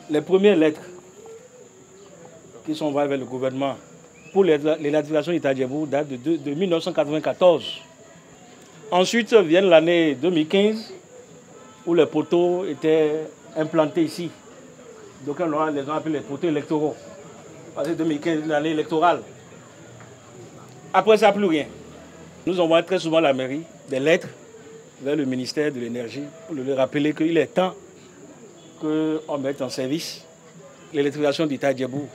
les premières lettres qui sont envoyées vers le gouvernement pour l'électrification d'Itadjebou datent de 1994. Ensuite vient l'année 2015 où les poteaux étaient implantés ici. Donc on les a appelés les poteaux électoraux. Parce que 2015 l'année électorale. Après ça, plus rien. Nous envoyons très souvent à la mairie des lettres vers le ministère de l'Énergie pour lui rappeler qu'il est temps qu'on mette en service l'électrification d'Itadjebou.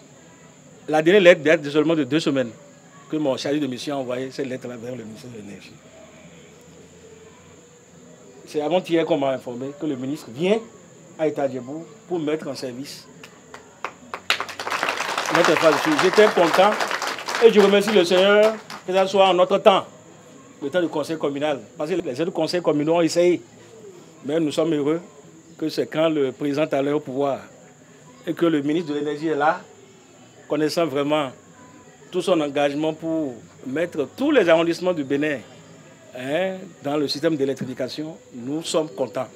La dernière lettre date seulement de 2 semaines que mon chargé de mission a envoyé cette lettre-là vers le ministère de l'Énergie. C'est avant-hier qu'on m'a informé que le ministre vient à Itadjebou pour mettre en service notre infrastructure. J'étais content et je remercie le Seigneur que ça soit en notre temps, le temps du conseil communal. Parce que les autres conseils communaux ont essayé. Mais nous sommes heureux que c'est quand le président est au pouvoir et que le ministre de l'Énergie est là, connaissant vraiment tout son engagement pour mettre tous les arrondissements du Bénin dans le système d'électrification, nous sommes contents.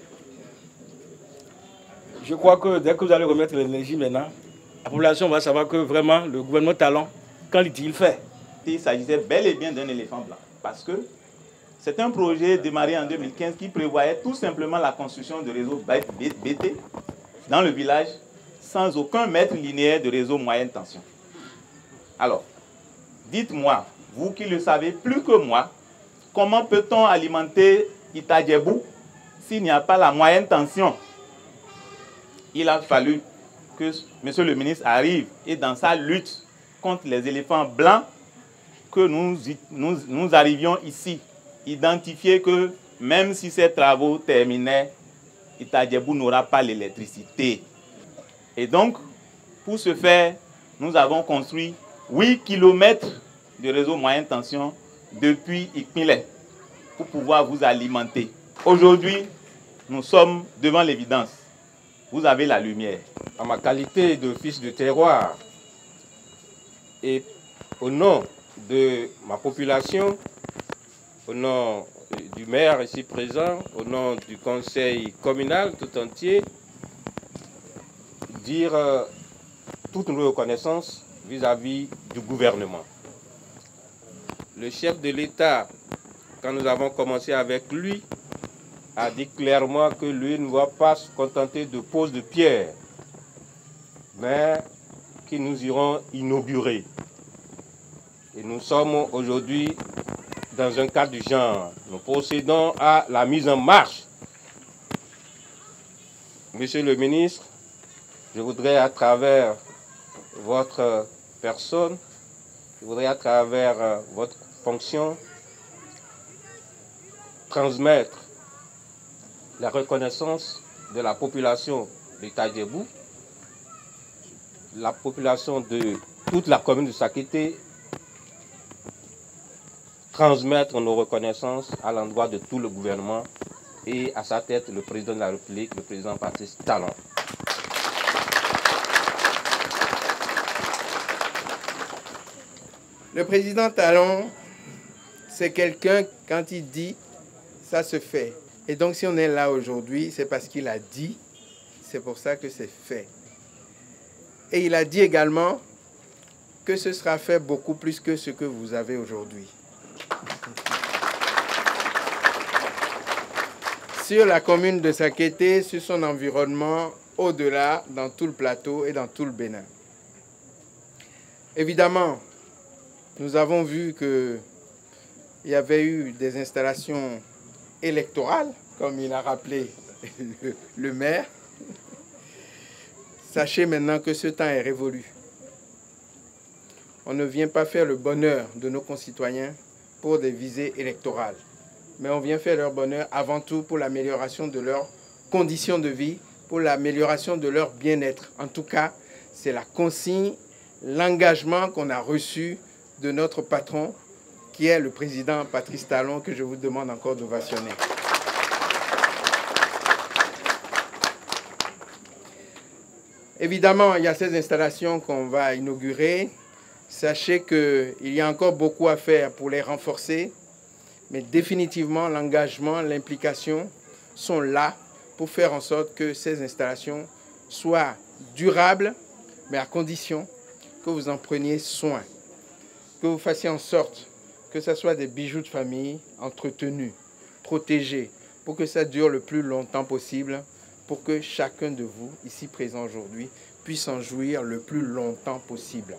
Je crois que dès que vous allez remettre l'énergie maintenant, la population va savoir que vraiment le gouvernement Talon, quand il dit, il fait. Il s'agissait bel et bien d'un éléphant blanc parce que c'est un projet démarré en 2015 qui prévoyait tout simplement la construction de réseaux BT dans le village sans aucun mètre linéaire de réseau moyenne tension. Alors, dites-moi, vous qui le savez plus que moi, comment peut-on alimenter Itadjebou s'il n'y a pas la moyenne tension? Il a fallu que monsieur le ministre arrive et dans sa lutte contre les éléphants blancs, que nous arrivions ici, identifier que même si ces travaux terminaient, Itadjebou n'aura pas l'électricité. Et donc, pour ce faire, nous avons construit 8 km de réseau moyenne tension depuis Ikmile pour pouvoir vous alimenter. Aujourd'hui, nous sommes devant l'évidence. Vous avez la lumière. En ma qualité de fils de terroir et au nom de ma population, au nom du maire ici présent, au nom du conseil communal tout entier, dire toute notre reconnaissance vis-à-vis du gouvernement. Le chef de l'État, quand nous avons commencé avec lui, a dit clairement que lui ne va pas se contenter de pose de pierre, mais que nous irons inaugurer. Et nous sommes aujourd'hui dans un cas du genre. Nous procédons à la mise en marche. Monsieur le ministre, je voudrais à travers votre personne, je voudrais à travers votre fonction transmettre la reconnaissance de la population d'Itadjebou, la population de toute la commune de Sakété, transmettre nos reconnaissances à l'endroit de tout le gouvernement et à sa tête le président de la République, le président Patrice Talon. Le président Talon, c'est quelqu'un, quand il dit, ça se fait. Et donc si on est là aujourd'hui, c'est parce qu'il a dit, c'est pour ça que c'est fait. Et il a dit également que ce sera fait beaucoup plus que ce que vous avez aujourd'hui. Sur la commune de Sakété, sur son environnement, au-delà, dans tout le plateau et dans tout le Bénin. Évidemment, nous avons vu qu'il y avait eu des installations électorales, comme il a rappelé le maire. Sachez maintenant que ce temps est révolu. On ne vient pas faire le bonheur de nos concitoyens pour des visées électorales, mais on vient faire leur bonheur avant tout pour l'amélioration de leurs conditions de vie, pour l'amélioration de leur bien-être. En tout cas, c'est la consigne, l'engagement qu'on a reçu de notre patron, qui est le président Patrice Talon, que je vous demande encore d'ovationner. Évidemment, il y a ces installations qu'on va inaugurer. Sachez qu'il y a encore beaucoup à faire pour les renforcer, mais définitivement, l'engagement, l'implication sont là pour faire en sorte que ces installations soient durable, mais à condition que vous en preniez soin, que vous fassiez en sorte que ce soit des bijoux de famille entretenus, protégés, pour que ça dure le plus longtemps possible, pour que chacun de vous, ici présent aujourd'hui, puisse en jouir le plus longtemps possible.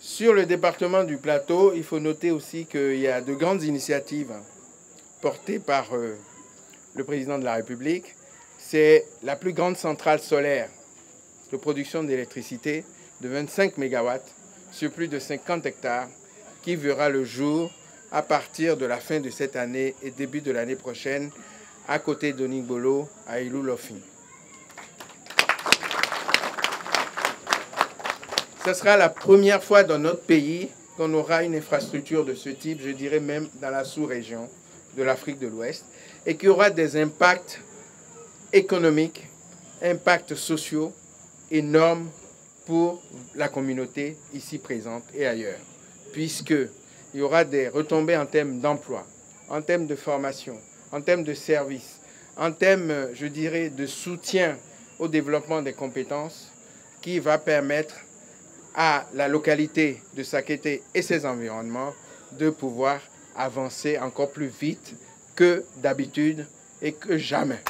Sur le département du Plateau, il faut noter aussi qu'il y a de grandes initiatives portées par le président de la République. C'est la plus grande centrale solaire de production d'électricité de 25 MW sur plus de 50 hectares qui verra le jour à partir de la fin de cette année et début de l'année prochaine à côté d'Onigbolo, à Ilou-Lofi. Ce sera la première fois dans notre pays qu'on aura une infrastructure de ce type, je dirais même dans la sous-région de l'Afrique de l'Ouest, et qui aura des impacts économiques, impacts sociaux énormes pour la communauté ici présente et ailleurs, puisqu'il y aura des retombées en termes d'emploi, en termes de formation, en termes de services, en termes, je dirais, de soutien au développement des compétences qui va permettre à la localité de Sakété et ses environnements de pouvoir avancer encore plus vite que d'habitude et que jamais.